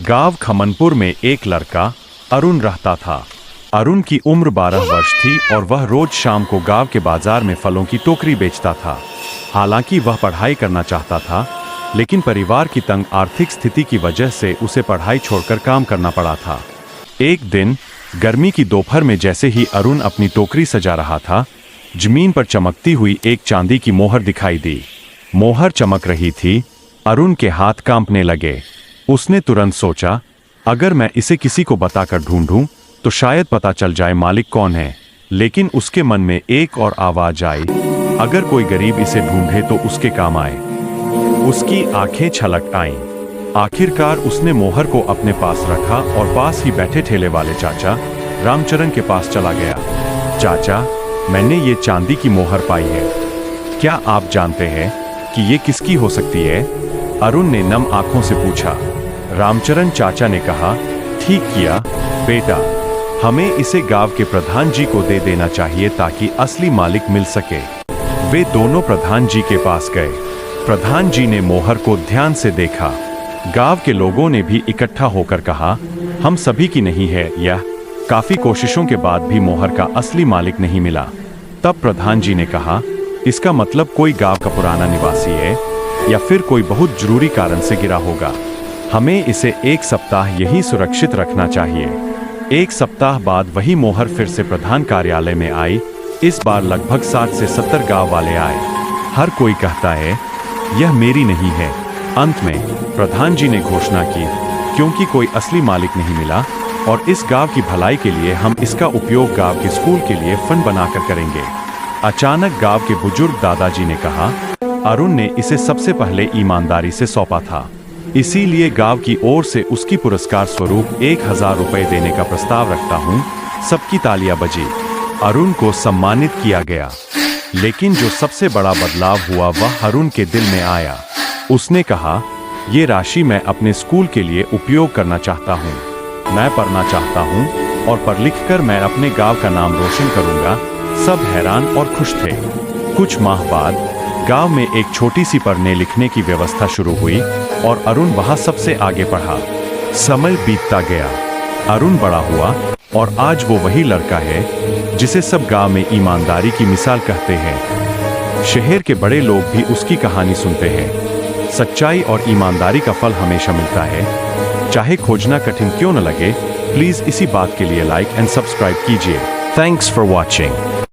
गांव खमनपुर में एक लड़का अरुण रहता था। अरुण की उम्र 12 वर्ष थी और वह रोज शाम को गांव के बाजार में फलों की टोकरी बेचता था। हालांकि वह पढ़ाई करना चाहता था, लेकिन परिवार की तंग आर्थिक स्थिति की वजह से उसे पढ़ाई छोड़कर काम करना पड़ा था। एक दिन गर्मी की दोपहर में जैसे ही अरुण अपनी टोकरी सजा रहा था, जमीन पर चमकती हुई एक चांदी की मोहर दिखाई दी। मोहर चमक रही थी। अरुण के हाथ कांपने लगे। उसने तुरंत सोचा, अगर मैं इसे किसी को बताकर ढूंढूं तो शायद पता चल जाए मालिक कौन है। लेकिन उसके मन में एक और आवाज आई, अगर कोई गरीब इसे ढूंढे तो उसके काम आए। उसकी आंखें छलक आईं। आखिरकार उसने मोहर को अपने पास रखा और पास ही बैठे ठेले वाले चाचा रामचरण के पास चला गया। चाचा, मैंने ये चांदी की मोहर पाई है। क्या आप जानते हैं कि ये किसकी हो सकती है? अरुण ने नम आंखों से पूछा। रामचरण चाचा ने कहा, ठीक किया बेटा, हमें इसे गांव के प्रधान जी को दे देना चाहिए ताकि असली मालिक मिल सके। वे दोनों प्रधान जी के पास गए। प्रधान जी ने मोहर को ध्यान से देखा। गांव के लोगों ने भी इकट्ठा होकर कहा, हम सभी की नहीं है यह। काफी कोशिशों के बाद भी मोहर का असली मालिक नहीं मिला। तब प्रधान जी ने कहा, इसका मतलब कोई गांव का पुराना निवासी है या फिर कोई बहुत जरूरी कारण से गिरा होगा। हमें इसे एक सप्ताह यहीं सुरक्षित रखना चाहिए। एक सप्ताह बाद वही मोहर फिर से प्रधान कार्यालय में आई। इस बार लगभग 60 से 70 गांव वाले आए। हर कोई कहता है, यह मेरी नहीं है। अंत में प्रधान जी ने घोषणा की, क्योंकि कोई असली मालिक नहीं मिला और इस गांव की भलाई के लिए हम इसका उपयोग गांव के स्कूल के लिए फंड बनाकर करेंगे। अचानक गांव के बुजुर्ग दादाजी ने कहा, अरुण ने इसे सबसे पहले ईमानदारी से सौंपा था, इसीलिए गांव की ओर से उसकी पुरस्कार स्वरूप 1000 रुपए देने का प्रस्ताव रखता हूं। सबकी तालियां बजी। अरुण को सम्मानित किया गया। लेकिन जो सबसे बड़ा बदलाव हुआ वह अरुण के दिल में आया। उसने कहा, ये राशि मैं अपने स्कूल के लिए उपयोग करना चाहता हूँ। मैं पढ़ना चाहता हूँ और पढ़ लिख कर मैं अपने गांव का नाम रोशन करूंगा। सब हैरान और खुश थे। कुछ माह बाद गांव में एक छोटी सी पढ़ने लिखने की व्यवस्था शुरू हुई और अरुण वहां सबसे आगे पढ़ा। समय बीतता गया। अरुण बड़ा हुआ और आज वो वही लड़का है जिसे सब गांव में ईमानदारी की मिसाल कहते हैं। शहर के बड़े लोग भी उसकी कहानी सुनते हैं। सच्चाई और ईमानदारी का फल हमेशा मिलता है, चाहे खोजना कठिन क्यों न लगे। प्लीज इसी बात के लिए लाइक एंड सब्सक्राइब कीजिए। Thanks for watching.